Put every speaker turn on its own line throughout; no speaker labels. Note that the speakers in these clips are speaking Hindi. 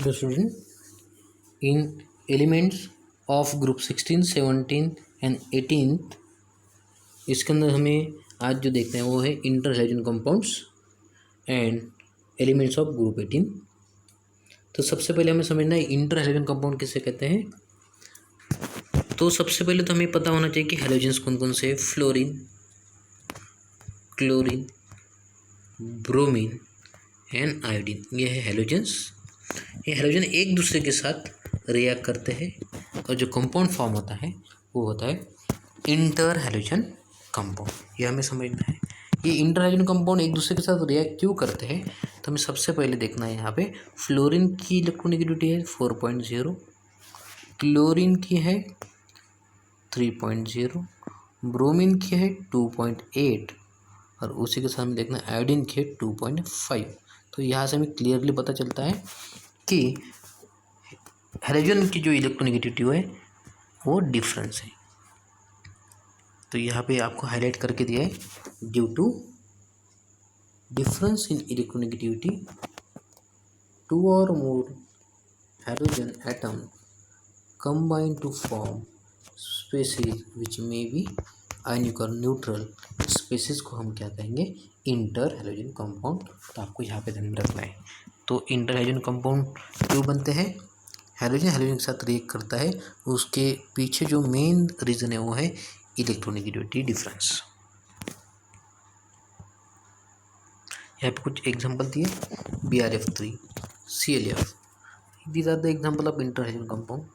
the student, in elements of group 16, 17 and 18th, इसके अंदर हमें आज जो देखते हैं वो है inter halogen compounds and elements of group 18। तो सबसे पहले हमें समझना है इंटर हैलोजन कंपाउंड किसे कहते हैं। तो सबसे पहले तो हमें पता होना चाहिए कि हैलोजन्स कौन कौन से, fluorine, chlorine, bromine and iodine, ये है हैलोजन्स। ये हैलोजन एक दूसरे के साथ रिएक्ट करते हैं और जो कंपाउंड फॉर्म होता है वो होता है इंटर हैलोजन कंपाउंड। ये हमें समझना है। ये इंटर हैलोजन कंपाउंड एक दूसरे के साथ रिएक्ट क्यों करते हैं, तो हमें सबसे पहले देखना है यहाँ पे फ्लोरीन की इलेक्ट्रोनेगेटिविटी है 4.0, क्लोरीन की है 3.0, ब्रोमीन की है 2.8 और उसी के साथ में देखना है आयोडीन की है 2.5। तो यहाँ से हमें क्लियरली पता चलता है कि हैलोजन की जो इलेक्ट्रोनेगेटिविटी है वो डिफरेंस है। तो यहाँ पे आपको हाईलाइट करके दिया है due to difference in electronegativity two और more halogen atom combine to form species which में बी आयनिक और न्यूट्रल, स्पेसीज को हम क्या कहेंगे, इंटर हैलोजन कंपाउंड। तो आपको यहाँ पे ध्यान रखना है। तो इंटर हैलोजन कंपाउंड क्यों बनते हैं, हैलोजन हैलोजन के साथ रिएक्ट करता है, उसके पीछे जो मेन रीज़न है वो है इलेक्ट्रोनेगेटिविटी डिफरेंस। यहाँ पे कुछ एग्जांपल दिए, BrF3, ClF, these are the example of interhalogen compound,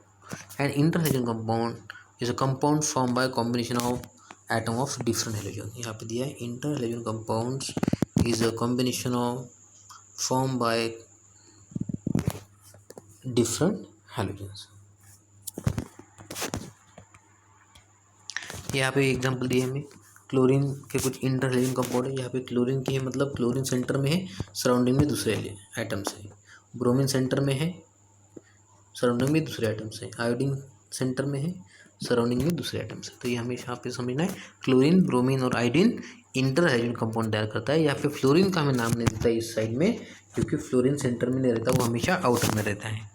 and interhalogen compound is a compound formed by combination of atom of different halogen। यहाँ पे दिया है interhalogen compounds is a combination of formed by different halogens। यहाँ पे एग्जांपल दिए हमें क्लोरीन के कुछ इंटर हैलोजन कंपाउंड है। यहाँ पे क्लोरीन की है, मतलब क्लोरीन सेंटर में है, सराउंडिंग में दूसरे एटम्स है। ब्रोमीन सेंटर में है, सराउंडिंग में दूसरे एटम्स है। आयोडीन सेंटर में है, सराउंडिंग में दूसरे एटम्स है। तो ये हमें यहाँ पे समझना है, क्लोरीन, ब्रोमीन और आयोडीन इंटर हैलोजन कंपाउंड तैयार करता है। यहाँ पे फ्लोरीन का हमें नाम नहीं देता है इस साइड में, क्योंकि फ्लोरीन सेंटर में नहीं रहता, वो हमेशा आउटर में रहता है।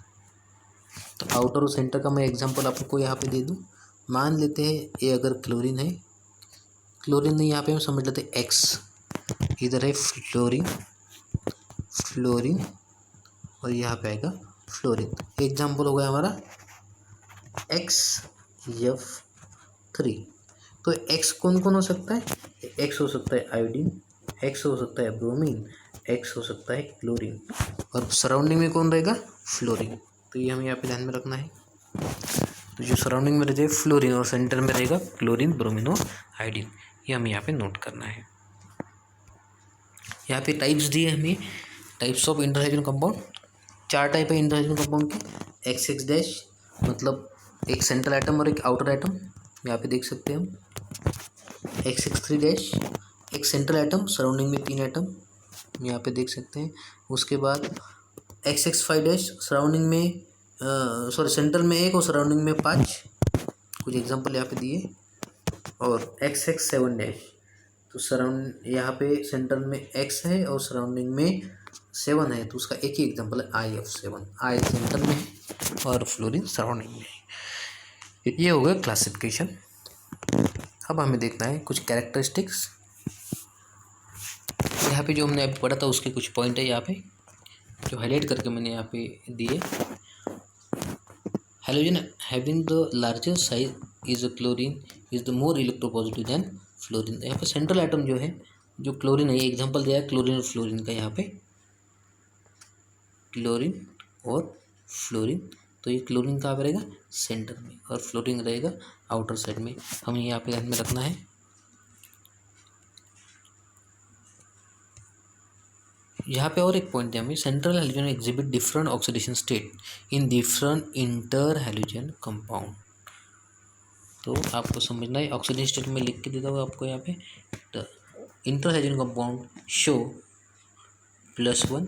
तो आउटर और सेंटर का मैं एग्जाम्पल आपको यहाँ पे दे दूँ। मान लेते हैं ये अगर क्लोरीन है, क्लोरीन नहीं, यहाँ पे हम समझ लेते हैं एक्स, इधर है फ्लोरीन, फ्लोरीन और यहाँ पे आएगा फ्लोरीन। एग्जाम्पल हो गया हमारा XF3। तो एक्स कौन कौन हो सकता है, एक्स हो सकता है आयोडीन, एक्स हो सकता है ब्रोमीन, एक्स हो सकता है क्लोरीन, और सराउंडिंग में कौन रहेगा, फ्लोरीन। तो ये हमें यहाँ पे ध्यान में रखना है। तो जो सराउंडिंग में रहते हैं फ्लोरीन और सेंटर में रहेगा क्लोरीन, ब्रोमीन और आयोडीन, ये हमें यहाँ पे नोट करना है। यहाँ पे टाइप्स दिए हमें, types of inter halogen compound. 4 type है इंटर हैलोजन कंपाउंड के। XX डैश मतलब एक सेंट्रल एटम और एक आउटर एटम, यहाँ पे देख सकते हैं हम। XX3 डैश एक सेंट्रल एटम, सराउंडिंग में 3 एटम, यहाँ पे देख सकते हैं। उसके बाद XX5 डैश सराउंडिंग में सेंट्रल में 1 और सराउंडिंग में 5, कुछ एग्जांपल यहाँ पे दिए। और XX7 डैश तो सराउंड यहाँ पे सेंटर में X है और सराउंडिंग में 7 है, तो उसका एक ही एग्जांपल है IF7, I सेंटर में है और फ्लोरीन सराउंडिंग में है। ये हो गया क्लासिफिकेशन। अब हमें देखना है कुछ कैरेक्टरिस्टिक्स। यहाँ पे जो हमने अभी पढ़ा था उसके कुछ पॉइंट है यहाँ पे जो हाईलाइट करके मैंने यहाँ पे दिए। Halogen having the largest size is chlorine is the more electropositive than fluorine. यहाँ पे सेंट्रल एटम जो है, जो क्लोरीन है, ये एग्जांपल दिया है क्लोरीन और फ्लोरीन का। यहाँ पे क्लोरीन और फ्लोरीन, तो ये क्लोरीन कहाँ पे रहेगा, सेंटर में, और फ्लोरीन रहेगा आउटर साइड में। हमें यहाँ पे ध्यान में रखना है। यहाँ पे और एक पॉइंट है हमें, central halogen exhibit different oxidation state in different inter halogen compound. तो आपको समझना है, ऑक्सीडेशन स्टेट में लिख के देता हुआ आपको यहाँ पे। The inter halogen compound show +1,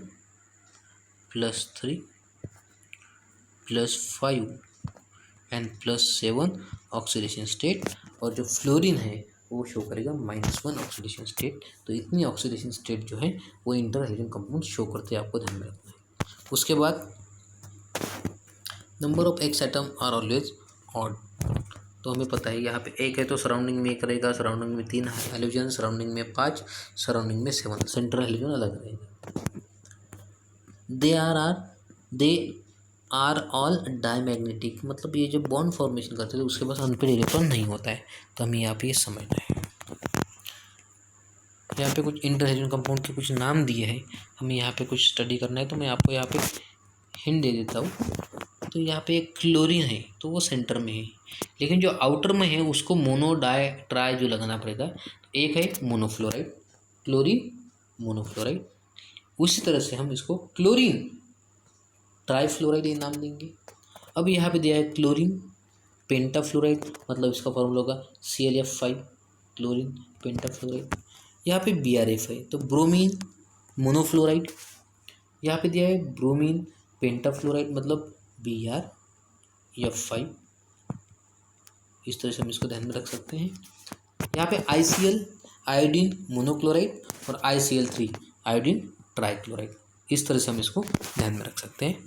+3, +5 and +7 oxidation state, और जो फ्लोरीन है वो शो करेगा -1 ऑक्सीडेशन स्टेट। तो इतनी ऑक्सीडेशन स्टेट जो है वो इंटर हैलोजन कंपाउंड शो करते हैं, आपको ध्यान में रखना है। उसके बाद number of X atom are always odd. तो हमें पता है यहाँ पे एक है तो सराउंडिंग में एक रहेगा, सराउंडिंग में 3 हेलोजन, सराउंडिंग में 5, सराउंडिंग में 7, सेंट्रल हेलोजन अलग रहेगा। दे आर ऑल डाईमैग्नेटिक, मतलब ये जो बॉन्ड फॉर्मेशन करते थे उसके पास अनपेड इलेक्ट्रॉन नहीं होता है। तो हमें यहाँ पे ये समझना है। यहाँ पे कुछ इंटरहेलोजन कंपाउंड के कुछ नाम दिए हैं, हमें यहाँ पे कुछ स्टडी करना है, तो मैं आपको यहाँ पे हिंट दे देता हूँ। तो यहाँ पे एक क्लोरीन है तो वो सेंटर में है, लेकिन जो आउटर में है उसको मोनो डाई ट्राई जो लगाना पड़ेगा। एक है मोनोफ्लोराइड, क्लोरीन मोनोफ्लोराइड, उसी तरह से हम इसको क्लोरीन ट्राईफ्लोराइड ये नाम देंगे। अब यहाँ पे दिया है क्लोरीन पेंटाफ्लोराइड, मतलब इसका फॉर्मूला होगा ClF5, क्लोरीन पेंटाफ्लोराइड। यहाँ पे BrF है तो ब्रोमीन मोनोफ्लोराइड। यहाँ पे दिया है ब्रोमीन पेंटाफ्लोराइड, मतलब BrF5। इस तरह से हम इसको ध्यान में रख सकते हैं। यहाँ पे ICl आयोडीन मोनोक्लोराइड और ICl3 आयोडीन ट्राईक्लोराइड, इस तरह से हम इसको ध्यान में रख सकते हैं।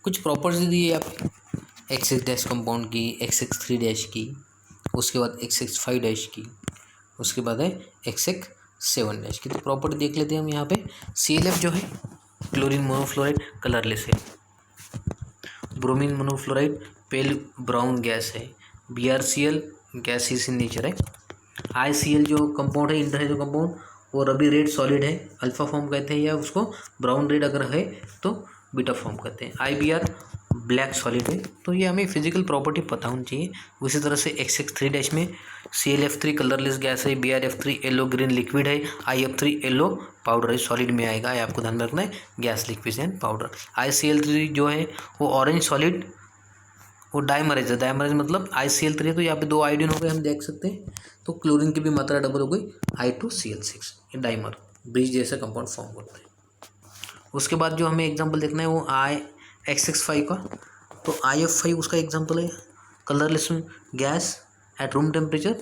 कुछ प्रॉपर्टी दी है यहाँ पे XX डैश कंपाउंड की, XX3 डैश की, उसके बाद XX5 डैश की, उसके बाद है XX7 डैश की। तो प्रॉपर्टी देख लेते हैं हम यहाँ पे। ClF जो है क्लोरीन मोनोफ्लोराइड कलरलेस है, ब्रोमीन मोनोफ्लोराइड पेल ब्राउन गैस है, BrCl गैसियस इन नेचर है, ICl जो कंपाउंड है इंटर है जो कंपाउंड वो रबी रेड सॉलिड है, अल्फा फॉर्म कहते हैं, या उसको ब्राउन रेड अगर है तो बीटा फॉर्म कहते हैं। IBr ब्लैक सॉलिड है। तो ये हमें फिजिकल प्रॉपर्टी पता होनी चाहिए। उसी तरह से XX3 डैश में ClF3 कलरलेस गैस है, BrF3 येलो ग्रीन लिक्विड है, IF3 येलो पाउडर है, सॉलिड में आएगा, ये आपको ध्यान में रखना है, gas liquid and powder. ICl3 जो है वो ऑरेंज सॉलिड, वो डाइमरेज है, डाइमरेज मतलब ICl3 है तो यहाँ पे 2 आयोडीन हो गए, हम देख सकते हैं। तो क्लोरीन की भी मात्रा डबल हो गई, I2Cl6, ये डाइमर ब्रिज जैसा कंपाउंड फॉर्म करता है। उसके बाद जो हमें एग्जांपल देखना है वो XX5 का। तो IF5 उसका एग्जांपल है, colourless gas at room temperature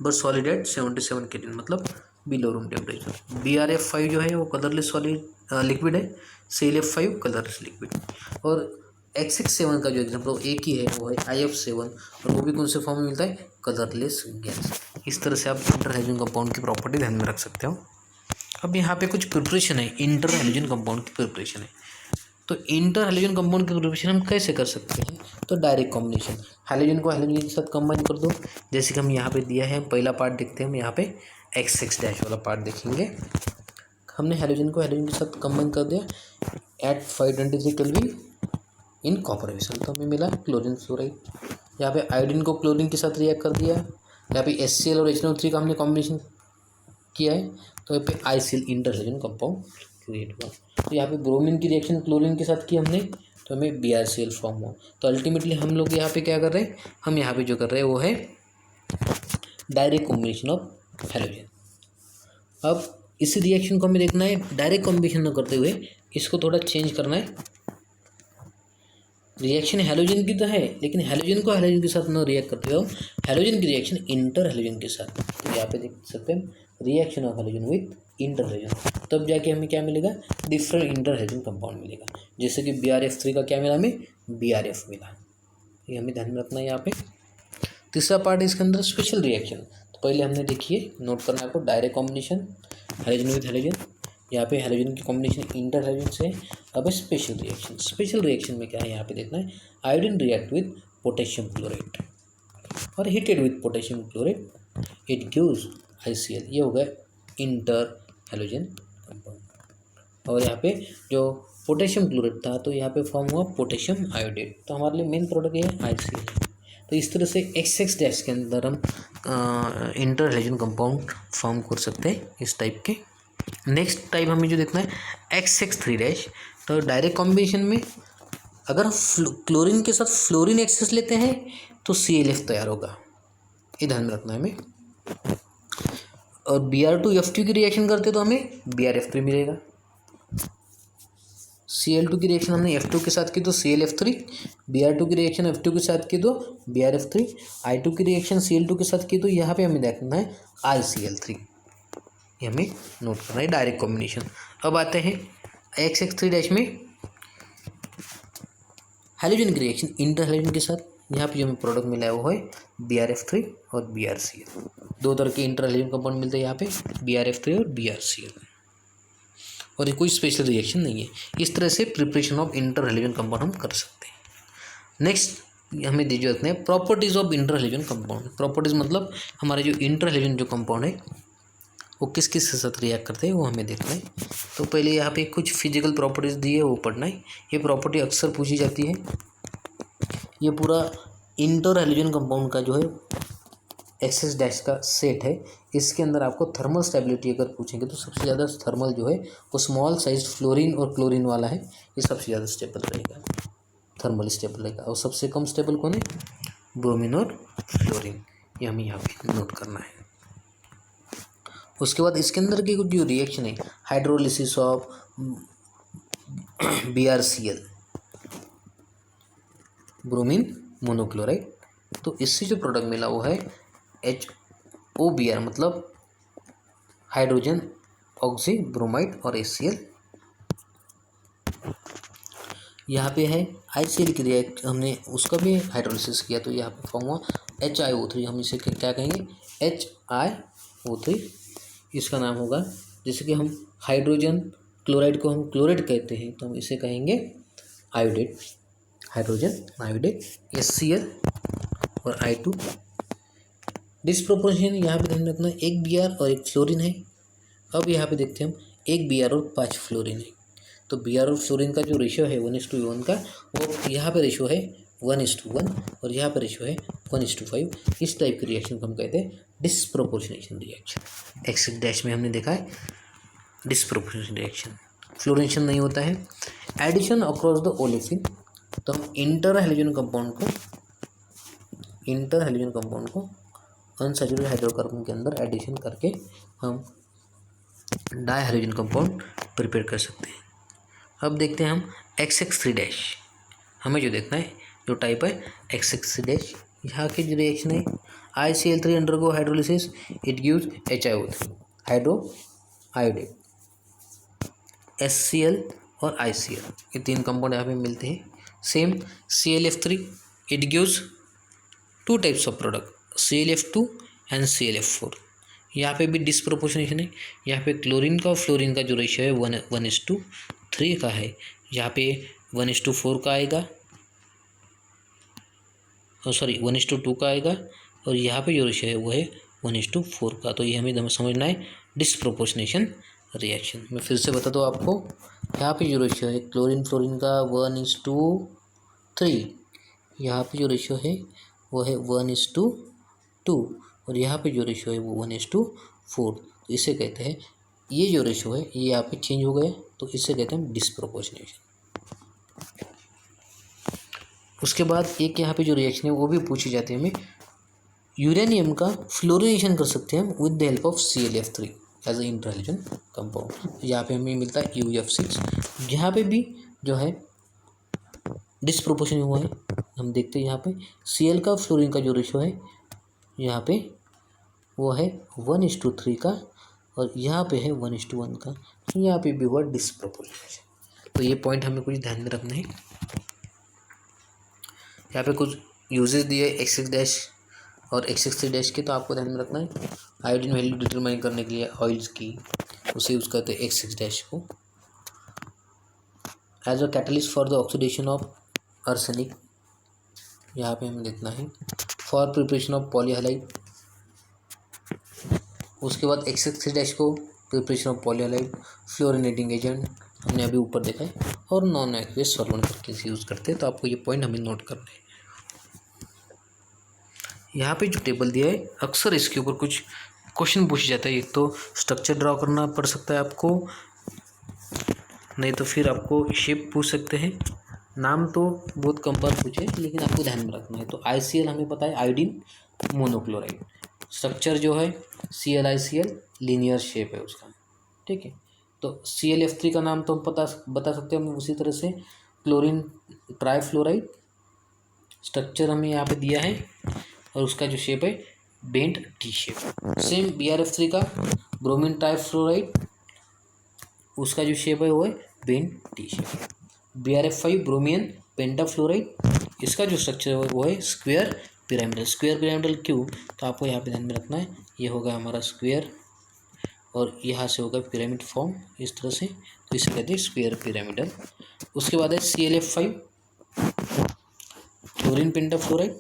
but solid at 77 kelvin, मतलब बिलो रूम टेम्परेचर। BrF5 जो है वो कलरलेस सॉलिड लिक्विड है, ClF5 कलरलेस लिक्विड। और XX7 का जो एग्जांपल एक ही है वो है IF7, और वो भी कौन से फॉर्म में मिलता है, कलरलेस गैस। इस तरह से आप इंटरहेलोजन कंपाउंड की प्रॉपर्टी ध्यान में रख सकते हो। अब यहाँ पे कुछ प्रिपरेशन है, इंटर हेलोजन कंपाउंड की प्रिपरेशन है। तो इंटर हेलोजन कंपाउंड की प्रिपरेशन हम कैसे कर सकते हैं, तो डायरेक्ट कॉम्बिनेशन, हेलोजन को हेलोजन के साथ कंबाइन कर दो। जैसे कि हम यहाँ पे दिया है, पहला पार्ट देखते हैं हम, यहाँ पे XX डैश वाला पार्ट देखेंगे। हमने हेलोजन को हेलोजन के साथ कंबाइन कर दिया at 523 kelvin in copper vessel, तो हमें मिला क्लोरीन फ्लोराइड। यहाँ पे आयोडीन को क्लोरीन के साथ रिएक्ट कर दिया, यहाँ पे HCl और HNO3 का हमने कॉम्बिनेशन किया है, तो यहाँ पे ICl इंटरहेलोजन कंपाउंड क्रिएट हुआ। तो यहाँ पे ब्रोमीन की रिएक्शन क्लोरीन के साथ की हमने, तो हमें BrCl फॉर्म हुआ। तो अल्टीमेटली हम लोग यहाँ पे क्या कर रहे हैं, हम यहाँ पे जो कर रहे हैं वो है डायरेक्ट कॉम्बिनेशन ऑफ हेलोजन। अब इस रिएक्शन को हमें देखना है डायरेक्ट कॉम्बिनेशन न करते हुए, इसको थोड़ा चेंज करना है। रिएक्शन हेलोजन की तो है, लेकिन हेलोजन को हेलोजन के साथ न रिएक्ट करते हो, हेलोजन की रिएक्शन इंटर हेलोजन के साथ। तो यहाँ पे देख सकते हैं reaction of halogen with inter halogen, तब जाके हमें क्या मिलेगा, डिफरेंट इंटर हेलोजन कंपाउंड मिलेगा। जैसे कि BrF3 का क्या मिला हमें, BrF मिला, ये हमें ध्यान में रखना है यहाँ पे। तीसरा पार्ट इसके अंदर स्पेशल रिएक्शन। तो पहले हमने देखिए नोट करना है आपको, direct combination halogen with halogen, यहाँ पे हेलोजन की कॉम्बिनेशन इंटर हेलोजन से। अब स्पेशल रिएक्शन, स्पेशल रिएक्शन में क्या है यहाँ पे देखना है, iodine react with potassium chloride और heated with potassium chloride, it gives ICl, ये हो गया इंटर हेलोजन कंपाउंड। और यहाँ पे जो पोटेशियम क्लोराइड था तो यहाँ पे फॉर्म हुआ पोटेशियम आयोडेट, तो हमारे लिए मेन प्रोडक्ट ये है ICl। तो इस तरह से XX डैश के अंदर हम इंटर हेलोजन कंपाउंड फॉर्म कर सकते हैं इस टाइप के। नेक्स्ट टाइप हमें जो देखना है XX3 डैश। तो डायरेक्ट कॉम्बिनेशन में अगर क्लोरीन के साथ फ्लोरीन एक्सेस लेते हैं तो ClF तैयार होगा, ये ध्यान में रखना है हमें। और Br2F2 की रिएक्शन करते तो हमें BrF3 मिलेगा। Cl2 की रिएक्शन हमने F2 के साथ की तो ClF3, Br2 की रिएक्शन F2 के साथ की तो BrF3, I2 की रिएक्शन Cl2 के साथ की तो यहाँ पे हमें देखना है ICl3, ये हमें नोट करना है डायरेक्ट कॉम्बिनेशन। अब आते हैं XX3 डैश में हैलोजन की रिएक्शन इंटर हैलोजन के साथ, यहाँ पे जो हमें प्रोडक्ट मिला है वो है BrF3 और BrCl। दो तरह के इंटर हैलोजन कंपाउंड मिलते हैं यहाँ पे, BrF3 और BrCl, और ये कोई स्पेशल रिएक्शन नहीं है। इस तरह से preparation of inter halogen compound हम कर सकते हैं। नेक्स्ट हमें दीजिए रखते हैं properties of inter halogen compound. Properties मतलब हमारे जो इंटर हैलोजन जो कंपाउंड है वो किस किस के साथ रिएक्ट करते हैं वो हमें देखना है। तो पहले यहाँ पे कुछ फिजिकल प्रॉपर्टीज़ दी है वो पढ़ना है। ये प्रॉपर्टी अक्सर पूछी जाती है। ये पूरा इंटर हैलोजन कंपाउंड का जो है एक्सेस डैश का सेट है। इसके अंदर आपको थर्मल स्टेबिलिटी अगर पूछेंगे तो सबसे ज़्यादा थर्मल जो है वो स्मॉल साइज फ्लोरीन और क्लोरीन वाला है, ये सबसे ज़्यादा स्टेबल रहेगा, थर्मल स्टेबल रहेगा। और सबसे कम स्टेबल कौन है? ब्रोमीन और फ्लोरीन। ये हमें यहाँ पे नोट करना है। उसके बाद इसके अंदर की कुछ जो रिएक्शन है, hydrolysis of BrCl, bromine monochloride, तो इससे जो प्रोडक्ट मिला वो है HOBr मतलब हाइड्रोजन ऑक्सी ब्रोमाइड और HCl। यहाँ पे है HCl की रिएक्ट, हमने उसका भी हाइड्रोलिसिस किया तो यहाँ पे फॉर्म हुआ HiO3। हम इसे क्या कहेंगे? HiO3 इसका नाम होगा। जैसे कि हम हाइड्रोजन क्लोराइड को हम क्लोराइड कहते हैं तो हम इसे कहेंगे आयोडेट, हाइड्रोजन आयोडेट HCl और I2। डिस्प्रोपोर्शन यहाँ पे ध्यान रखना, एक Br और एक फ्लोरीन है। अब यहाँ पे देखते हैं हम, एक Br और 5 फ्लोरीन है। तो Br और फ्लोरीन का जो रेशियो है 1:1 का, वो यहाँ पे रेशियो है 1:1 और यहाँ पे रेशियो है 1:5। इस टाइप की रिएक्शन को हम कहते हैं डिस्प्रोपोर्शनेशन रिएक्शन। एक्स डैश में हमने देखा है डिस्प्रोपोर्शनेशन रिएक्शन, फ्लोरेशन नहीं होता है। एडिशन अक्रॉस द ओलेफिन, तो हम इंटर हैलोजन कंपाउंड को अनसैचुरेटेड हाइड्रोकार्बन के अंदर एडिशन करके हम डाई हैलोजन कंपाउंड प्रिपेयर कर सकते हैं। अब देखते हैं हम XX3 डैश। हमें जो देखना है जो टाइप है XX3 डैश, यहाँ की जो रिएक्शन है ICl3 undergo hydrolysis, it gives HiO3 hydro iodate, HCl और ICl, ये तीन कंपाउंड यहाँ पे मिलते हैं। Same ClF3, it gives two types of product, ClF2 and ClF4। यहाँ पे भी डिस्प्रोपोर्शनेशन है। यहाँ पे क्लोरीन का और फ्लोरीन का जो रेशियो है 1:3 का है, यहाँ पे 1:4 का आएगा, सॉरी 1:2 का आएगा, और यहाँ पे जो रेशियो है वो है 1:4 का। तो ये हमें समझना है डिस्प्रोपोर्शनेशन रिएक्शन। मैं फिर से बता दूँ आपको, यहाँ पे जो रेशियो है क्लोरीन फ्लोरीन का 1:3, यहाँ पे जो रेशियो है वो है 1:2, और यहाँ पे जो रेशियो है वो 1:4। तो इसे कहते हैं, ये जो रेशियो है ये यहाँ पे चेंज हो गया, तो इसे कहते हैं डिस्प्रोपोर्शनेशन। उसके बाद एक यहाँ पे जो रिएक्शन है वो भी पूछी जाती है हमें, यूरेनियम का फ्लोरिनेशन कर सकते हैं हम with the help of ClF3 as a inter halogen compound. यहाँ पे हमें मिलता है UF6। यहाँ पे भी जो है डिस्प्रोपोर्शन हुआ है। हम देखते हैं यहाँ पे Cl का फ्लोरीन का जो रेशियो है यहाँ पे वो है 1:3 का, और यहाँ पे है 1:1 का। यहाँ पे भी हुआ डिस्प्रोपोर्शनेशन। तो ये पॉइंट हमें कुछ ध्यान में रखना है। यहाँ पे कुछ यूजेस दिए XX डैश और XX3 डैश के, तो आपको ध्यान में रखना है। आयोडीन वैल्यू डिटरमाइन करने के लिए ऑयल्स की उसे यूज़ करते हैं XX डैश को। As a catalyst for the oxidation of arsenic, यहाँ पे हमें देखना है फॉर प्रिपरेशन ऑफ पॉलीहैलाइड। उसके बाद XX3 डैश को प्रिपरेशन ऑफ पॉलीहैलाइड, फ्लोरिनेटिंग एजेंट हमने अभी ऊपर देखा है, और नॉन एक्वियस सॉल्वेंट करके इसे यूज़ करते हैं। तो आपको ये पॉइंट हमें नोट करना है। यहाँ पे जो टेबल दिया है अक्सर इसके ऊपर कुछ क्वेश्चन पूछे जाता है। एक तो स्ट्रक्चर ड्रॉ करना पड़ सकता है आपको, नहीं तो फिर आपको शेप पूछ सकते हैं। नाम तो बहुत कम बार पूछे, लेकिन आपको ध्यान में रखना है। तो ICl हमें पता है आयोडीन मोनोक्लोराइड, स्ट्रक्चर जो है ClICl लीनियर शेप है उसका, ठीक है। तो ClF3 का नाम तो हम बता सकते हैं हम उसी तरह से, क्लोरीन ट्राईफ्लोराइड, स्ट्रक्चर हमें यहाँ पे दिया है, और उसका जो शेप है bent T shape. Same BrF3 का ब्रोमीन ट्राईफ्लोराइड, उसका जो शेप है वो है बेंट टी शेप। BrF5 ब्रोमियन पेंटाफ्लोराइड, इसका जो स्ट्रक्चर है वो है स्क्वायर पिरामिडल। स्क्वायर पिरामिडल क्यों, तो आपको यहाँ पे ध्यान में रखना है, ये होगा हमारा स्क्वायर और यहाँ से होगा पिरामिड फॉर्म इस तरह से, तो इसे कहते हैं स्क्वायर पिरामिडल। उसके बाद है ClF5 फ्लोरीन पेंटाफ्लोराइड,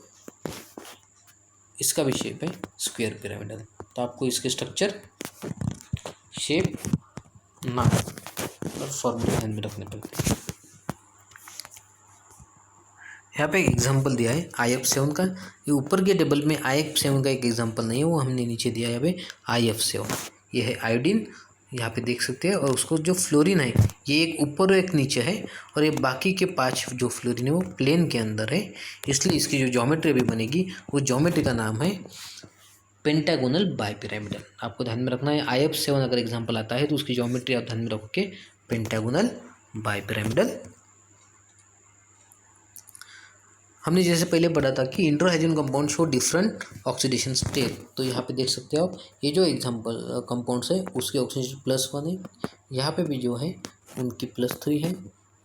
इसका भी शेप है स्क्वायर पिरामिडल। तो आपको इसके स्ट्रक्चर, शेप, नाम और फॉर्मूला ध्यान में रखने पड़ते हैं। यहाँ पे एक एग्जांपल दिया है IF7 का, ये ऊपर के टेबल में IF7 का एक एग्जांपल नहीं है, वो हमने नीचे दिया है यहाँ पे IF7। ये है आयोडीन, यहाँ पे देख सकते हैं, और उसको जो फ्लोरीन है ये एक ऊपर और एक नीचे है, और ये बाकी के 5 जो फ्लोरीन है वो प्लेन के अंदर है, इसलिए इसकी जो ज्योमेट्री अभी बनेगी वो ज्योमेट्री का नाम है पेंटागोनल बाइपिरामिडल। आपको ध्यान में रखना है, IF7 अगर एग्जाम्पल आता है तो उसकी ज्योमेट्री आप ध्यान में रखोगे पेंटागोनल बाइपिरामिडल। हमने जैसे पहले पढ़ा था कि interhydrogen compound show different oxidation state, तो यहाँ पे देख सकते हो आप, ये जो एग्जांपल कंपाउंड्स है उसके ऑक्सीडेशन +1 है, यहाँ पे भी जो है उनकी +3 है,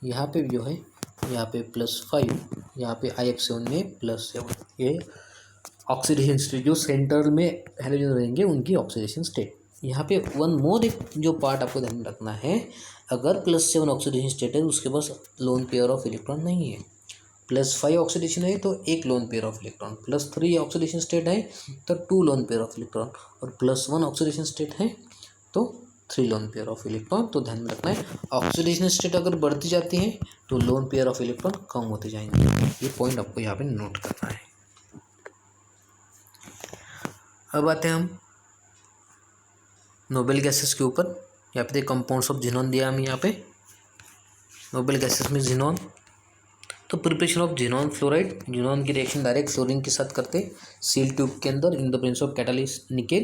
यहाँ पे भी जो है यहाँ पे +5, यहाँ पे IF7 में +7। ये ऑक्सीडेशन स्टेट जो सेंटर में हाइड्रोजन रहेंगे उनकी ऑक्सीडेशन स्टेट। यहाँ पे वन मोर एक जो पार्ट आपको ध्यान में रखना है, अगर +7 ऑक्सीडेशन स्टेट है उसके पास लोन पेयर ऑफ इलेक्ट्रॉन नहीं है, +5 ऑक्सीडेशन है तो एक lone pair of electron, +3 oxidation state है तो 2 लोन पेयर ऑफ इलेक्ट्रॉन, और +1 ऑक्सीडेशन स्टेट है तो 3 लोन पेयर ऑफ इलेक्ट्रॉन। तो ध्यान में रखना है, ऑक्सीडेशन स्टेट अगर बढ़ती जाती है तो लोन पेयर ऑफ इलेक्ट्रॉन कम होते जाएंगे, ये पॉइंट आपको यहाँ पे नोट करना है। अब आते हैं हम नोबेल गैसेस के ऊपर। यहाँ पे कंपाउंड्स ऑफ जिनॉन दिया हमें यहाँ पे नोबेल गैसेस में जिनॉन। तो preparation of xenon fluoride, xenon की रिएक्शन डायरेक्ट फ्लोरीन के साथ करते हैं सील ट्यूब के अंदर in the presence of catalyst nickel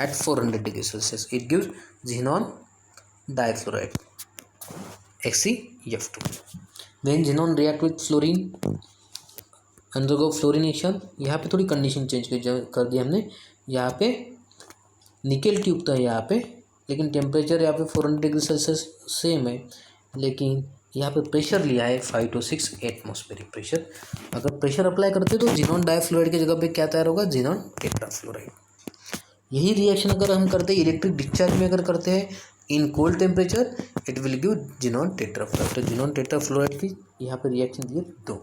at 400 degree Celsius, it gives xenon difluoride XeF2। When xenon react with fluorine undergo fluorination, यहाँ पे थोड़ी कंडीशन चेंज कर दी हमने, यहाँ पे निकेल ट्यूब था यहाँ पे, लेकिन टेम्परेचर यहाँ पे 400 डिग्री सेल्सियस सेम है, लेकिन यहाँ पे प्रेशर लिया है 5 to 6 एटमॉस्फेरिक प्रेशर। अगर प्रेशर अप्लाई करते तो जिनॉन डाइफ्लोराइड की जगह पे क्या तैयार होगा, जिनॉन टेट्राफ्लोराइड। यही रिएक्शन अगर हम करते हैं इलेक्ट्रिक डिस्चार्ज में अगर करते हैं in cold temperature, it will give xenon tetrafluoride. तो जिनॉन टेट्राफ्लोराइड की यहाँ पे रिएक्शन दिए 2।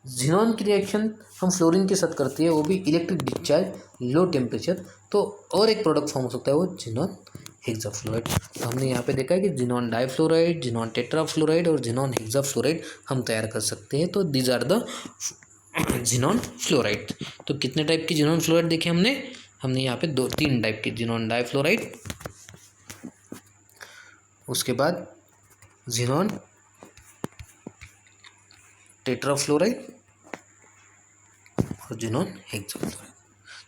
जिनॉन की रिएक्शन हम फ्लोरीन के साथ करते हैं, वो भी इलेक्ट्रिक डिस्चार्ज लो टेम्परेचर, तो और एक प्रोडक्ट फॉर्म हो सकता है वो जिनॉन हेक्साफ्लोराइड। तो हमने यहाँ पे देखा है कि जिनॉन डाइफ्लोराइड, जिनॉन टेट्राफ्लोराइड और जिनॉन हेक्साफ्लोराइड हम तैयार कर सकते हैं। तो these are the xenon fluoride. तो कितने टाइप की जिनॉन फ्लोराइड देखे हमने यहाँ पे 3 टाइप की, जिनॉन डाइफ्लोराइड, उसके बाद जिनॉन टेट्राफ्लोराइड और जिनॉन हेक्साफ्लोराइड।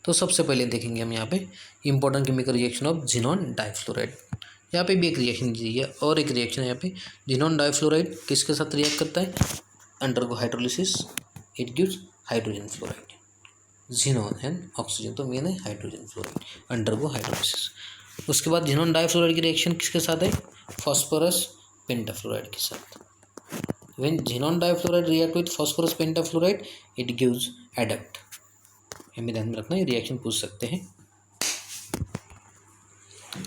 तो सबसे पहले देखेंगे हम यहाँ पे important chemical reaction of xenon difluoride. यहाँ पे भी एक रिएक्शन दी है और एक रिएक्शन है यहाँ पे, जिनॉन डाइफ्लोराइड किसके साथ रिएक्ट करता है, undergo hydrolysis, it gives hydrogen fluoride, xenon and oxygen, तो मेन है हाइड्रोजन फ्लोराइड, अंडरगो हाइड्रोलिसिस। उसके बाद जिनॉन डाइफ्लोराइड की रिएक्शन किसके साथ है, फॉस्फोरस पेंटाफ्लोराइड के साथ। When xenon difluoride react with phosphorus pentafluoride, it gives adduct। हमें ध्यान में रखना, ये रिएक्शन पूछ सकते हैं।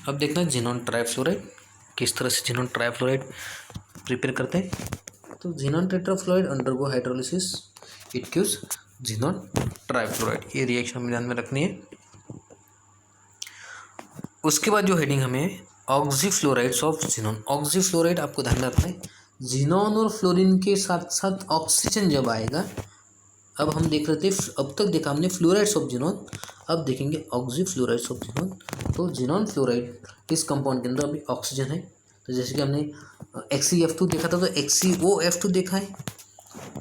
अब देखना xenon ट्राइफ्लोराइड, किस तरह से xenon ट्राइफ्लोराइड प्रिपेयर करते हैं। तो xenon tetrafluoride undergo hydrolysis, it gives xenon trifluoride. ये रिएक्शन हमें ध्यान में रखनी है। उसके बाद जो हेडिंग हमें ऑक्सीफ्लोराइड्स ऑफ xenon, ऑक्सीफ्लोराइड आपको ध्यान में रखना है, जिनॉन और फ्लोरीन के साथ साथ ऑक्सीजन जब आएगा, अब हम देख रहे थे, अब तक देखा हमने फ्लोराइड्स ऑफ जिनॉन, अब देखेंगे ऑक्सीफ्लोराइड्स ऑफ जिनॉन। तो जिनॉन फ्लोराइड इस कंपाउंड के अंदर अभी ऑक्सीजन है, तो जैसे कि हमने XeF2 देखा था तो XeOF2 देखा है,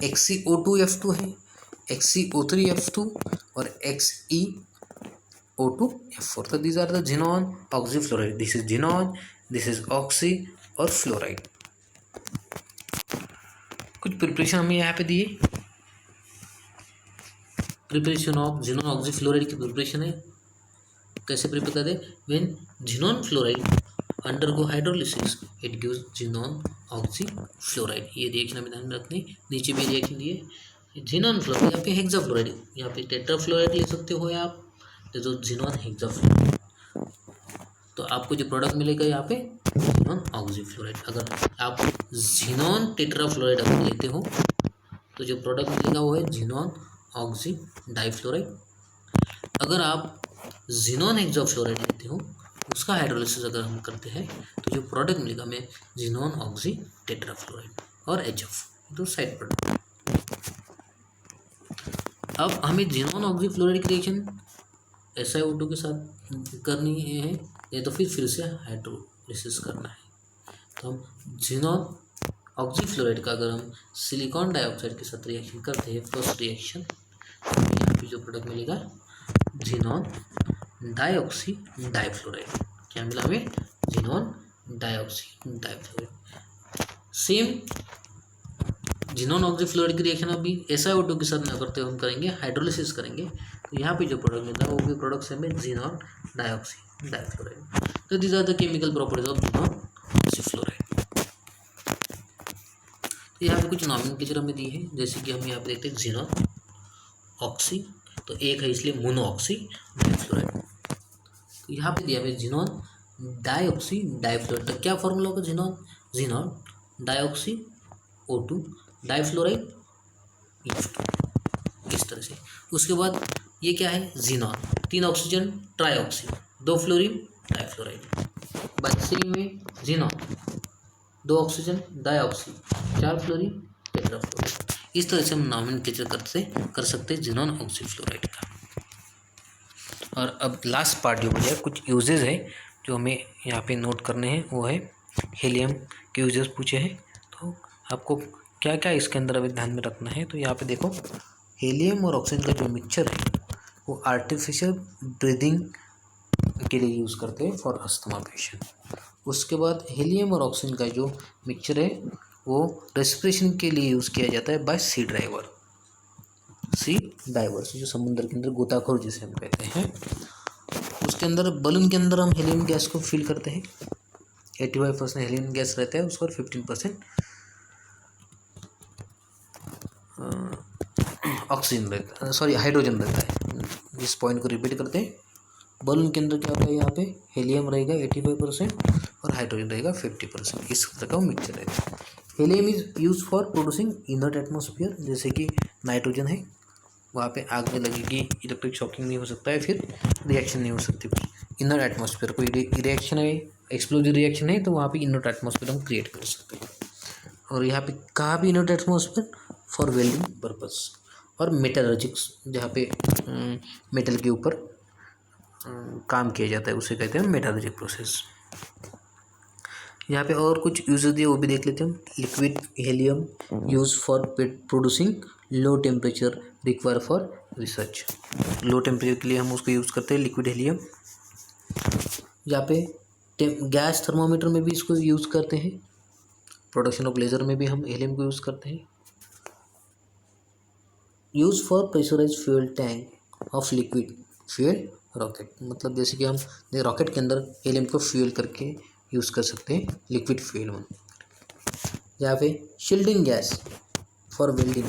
XeO2F2 है, XeO3F2 और XeO2F4। तो these are the xenon oxyfluoride, this is xenon, this is oxy और फ्लोराइड। कुछ प्रिपरेशन हमें यहाँ पे दिए, प्रिपरेशन ऑफ जिनॉन ऑक्सीफ्लोराइड की प्रिपरेशन है, कैसे प्रिपेयर करते हैं, when xenon fluoride undergo hydrolysis it gives xenon oxy fluoride. ये रिएक्शन हमें ध्यान रखनी। नीचे भी रिएक्शन दिए जिनॉन फ्लोराइड, यहाँ पे हेक्सा फ्लोराइड, यहाँ पे टेट्रा फ्लोराइड ले सकते हो या आप जो जिनॉन हेक्सा फ्लोराइड। तो आपको जो प्रोडक्ट मिलेगा यहाँ पे जिनॉन ऑक्सी फ्लोराइड। अगर आप जिनॉन टेट्रा फ्लोराइड अगर लेते हो तो जो प्रोडक्ट मिलेगा वो है जिनॉन ऑक्सी डाइफ्लोराइड। अगर आप जिनॉन हेक्साफ्लोराइड लेते हो उसका हाइड्रोलिसिस अगर हम करते हैं तो जो प्रोडक्ट मिलेगा हमें जिनॉन ऑक्सी टेट्राफ्लोराइड और HF, तो साइड प्रोडक्ट। अब हमें जिनॉन ऑक्सी फ्लोराइड की रिएक्शन SiO2 के साथ करनी है या तो फिर से हाइड्रोलिसिस करना है। तो हम जिनॉन ऑक्सी फ्लोराइड का अगर हम सिलिकॉन डाइऑक्साइड के साथ रिएक्शन करते हैं फर्स्ट रिएक्शन, तो यहाँ पे जो प्रोडक्ट मिलेगा जिनॉन डाइऑक्सी डाइफ्लोराइड। क्या मिला हमें? Xenon dioxy difluoride. Same xenon oxy fluoride की रिएक्शन अभी SiO2 के साथ ना करते हुए हम करेंगे हाइड्रोलिसिस करेंगे, तो यहाँ पे जो प्रोडक्ट मिलता है वो भी प्रोडक्ट सेम है जिनॉन डाइऑक्सी डाइफ्लोराइड। तो these are the chemical properties of xenon oxy fluoride. तो यहाँ पे कुछ नॉमेनक्लेचर हमें दी है, जैसे कि हम यहाँ पे देखते हैं जिनॉन ऑक्सी, तो एक है इसलिए मोनो ऑक्सी डाइफ्लोराइड। तो यहाँ पे दिया है जिनॉन डाइऑक्सी डाइफ्लोराइड। तो क्या फॉर्मूला होगा? Xenon dioxy O2 difluoride H2, इस तरह से। उसके बाद ये क्या है? Xenon, 3 oxygen trioxy, 2 fluorine difluoride. बाइसिलिन में xenon, 2 oxygen dioxy, 4 fluorine tetrafluoride. इस तरह से हम नॉमेनक्लेचर कर सकते हैं जिनॉन ऑक्सी फ्लोराइड का। और अब लास्ट पार्ट जो बचा है, कुछ यूजेस है जो हमें यहाँ पे नोट करने हैं, वो है हीलियम के यूजेस पूछे हैं। तो आपको क्या क्या इसके अंदर अभी ध्यान में रखना है, तो यहाँ पे देखो हीलियम और ऑक्सीजन का जो मिक्सचर है वो आर्टिफिशियल ब्रीदिंग के लिए यूज़ करते हैं फॉर अस्थमा पेशेंट। उसके बाद हीलियम और ऑक्सीजन का जो मिक्सचर है वो रेस्पिरेशन के लिए यूज़ किया जाता है बाय सी डाइवर्स, जो समुद्र के अंदर गोताखोर जिसे हम कहते हैं। उसके अंदर बलून के अंदर हम हीलियम गैस को फिल करते हैं, 85% हीलियम गैस रहता है, उसका 15% ऑक्सीजन रहता है, सॉरी हाइड्रोजन रहता है। इस पॉइंट को रिपीट करते हैं। बलून के अंदर क्या होता है? यहाँ पे हीलियम रहेगा 85% और हाइड्रोजन रहेगा 50%। इस तरह का मिक्सचर रहेगा। Helium is use for producing inert atmosphere, जैसे कि नाइट्रोजन है वहाँ पे आग में लगेगी, इलेक्ट्रिक शॉकिंग नहीं हो सकता है, फिर रिएक्शन नहीं हो सकती। इनर एटमॉस्फेयर कोई रिएक्शन है, एक्सप्लोजिव रिएक्शन है, तो वहाँ पे इनर्ट एटमॉस्फेयर हम क्रिएट कर सकते हैं। और यहाँ पे कहाँ भी inert atmosphere for welding purpose. और मेटलर्जिक्स, जहाँ पे मेटल के ऊपर काम किया जाता है उसे कहते हैं मेटलर्जिक प्रोसेस। यहाँ पे और कुछ यूजेस दिए वो भी देख लेते हैं हम। Liquid helium use for producing low temperature require for research. Low temperature के लिए हम उसको यूज़ करते हैं लिक्विड हीलियम। यहाँ पे गैस थर्मोमीटर में भी इसको यूज़ करते हैं। प्रोडक्शन ऑफ लेजर में भी हम हीलियम को यूज़ करते हैं। Use for pressurise fuel tank of liquid fuel rocket, मतलब जैसे कि हम रॉकेट के अंदर हीलियम को फ्यूल करके यूज़ कर सकते हैं लिक्विड फ्यूल में। यहाँ पे शील्डिंग गैस फॉर वेल्डिंग,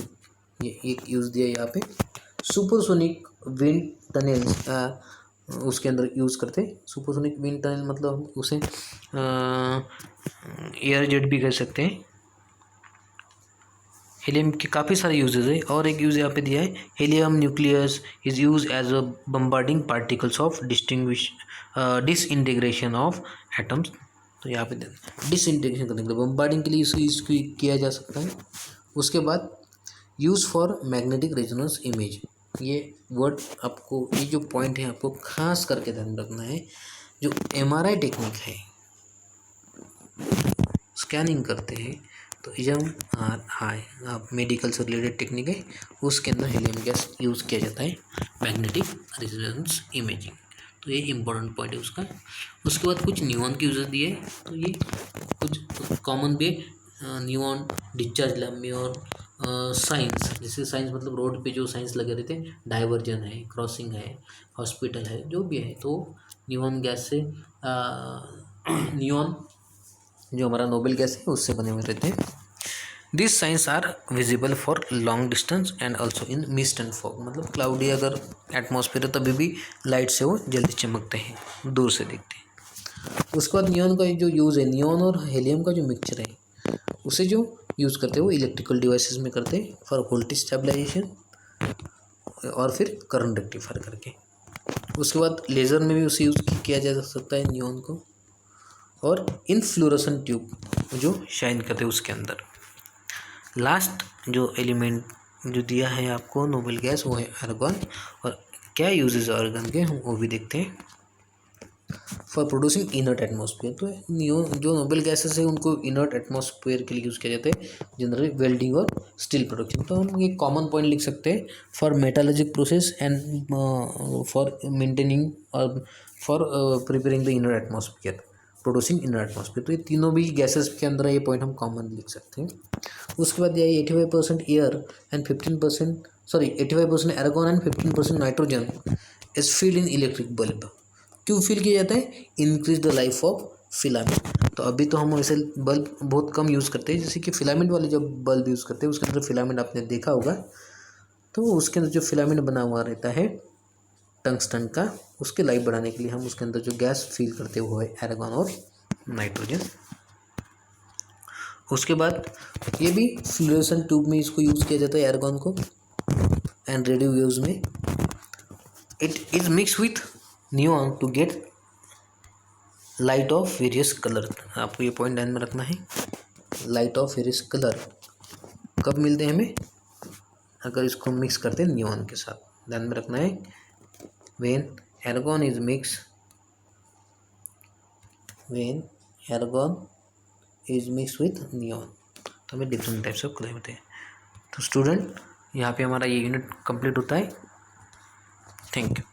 ये एक यूज़ दिया यहाँ पे। सुपरसोनिक विंड टनल्स उसके अंदर यूज़ करते हैं। सुपरसोनिक विंड टनल मतलब हम उसे एयर जेट भी कह सकते हैं। हीलियम के काफ़ी सारे यूजेस है। और एक यूज़ यहाँ पे दिया है, helium nucleus is use as a bombarding particles of disintegration of atoms. तो यहाँ पे डिसइंटीग्रेशन करने के लिए बम्बार्डिंग के लिए इसको किया जा सकता है। उसके बाद use for magnetic resonance image, ये वर्ड आपको, ये जो पॉइंट है आपको खास करके ध्यान रखना है। जो MRI टेक्निक है, स्कैनिंग करते हैं, तो EMRI आप मेडिकल से रिलेटेड टेक्निक है, उसके अंदर हीलियम गैस यूज़ किया जाता है मैग्नेटिक रेजोनेंस इमेजिंग। तो ये इंपॉर्टेंट पॉइंट है उसका। उसके बाद कुछ न्यूऑन के यूजेस दिए, तो ये कुछ कॉमन भी न्यूऑन, डिस्चार्ज लैम्प और साइंस, जैसे साइंस मतलब रोड पे जो साइंस लगे रहते हैं, डाइवर्जन है, क्रॉसिंग है, हॉस्पिटल है, जो भी है, तो न्यूऑन गैस से नियॉन जो हमारा नोबल गैस है उससे बने हुए रहते हैं। This signs are visible for long distance and also in mist and fog, मतलब क्लाउडी अगर एटमॉस्फेयर है तभी भी लाइट से वो जल्दी चमकते हैं, दूर से दिखते हैं। उसके बाद नियॉन का जो यूज़ है, नियॉन और हेलियम का जो मिक्सचर है उसे जो यूज़ करते हैं वो इलेक्ट्रिकल डिवाइसेस में करते हैं फॉर वोल्टेज स्टेबलाइजेशन और फिर करंट रेक्टिफायर करके। उसके बाद लेज़र में भी उसे यूज़ किया जा सकता है नियॉन को, और इन फ्लोरोसेंट ट्यूब जो शाइन करते हैं उसके अंदर। लास्ट जो एलिमेंट जो दिया है आपको नोबल गैस वो है आर्गन, और क्या यूजेस आर्गन के हम वो भी देखते हैं। फॉर प्रोड्यूसिंग इनर्ट एटमॉस्फेयर, तो जो नोबल गैसेस है उनको इनर्ट एटमॉस्फेयर के लिए यूज़ किया जाता है, जनरली वेल्डिंग और स्टील प्रोडक्शन। तो हम एक कॉमन पॉइंट लिख सकते हैं for metallurgic process and for maintaining और for preparing the inner atmosphere, producing inner atmosphere. तो ये तीनों भी गैसेस के अंदर ये पॉइंट हम कॉमन लिख सकते हैं। उसके बाद ये 85% air and 15% 85% argon and 15% nitrogen is filled in electric bulb. क्यों फील किया जाता है? Increase the life of filament. तो अभी तो हम ऐसे बल्ब बहुत कम यूज़ करते हैं, जैसे कि फिलामेंट वाले जब बल्ब यूज़ करते हैं उसके अंदर फिलामेंट आपने देखा होगा, तो उसके अंदर जो फिलामेंट बना हुआ रहता है टंगस्टन का, उसके लाइफ बढ़ाने के लिए हम उसके अंदर जो गैस फील करते हुए है आर्गन और नाइट्रोजन। उसके बाद ये भी फ्लोरेसेंट ट्यूब में इसको यूज़ किया जाता है आर्गन को, एंड रेडियो वेव्स में it is mix with neon to get light of various colour. आपको ये पॉइंट ध्यान में रखना है, लाइट ऑफ वेरियस कलर कब मिलते हैं हमें? अगर इसको मिक्स करते हैं नियॉन के साथ। ध्यान में रखना है when argon is mix with neon, तो हमें डिफरेंट टाइप्स ऑफ कलर मिलते हैं। तो स्टूडेंट यहाँ पे हमारा ये यूनिट कंप्लीट होता है। Thank you.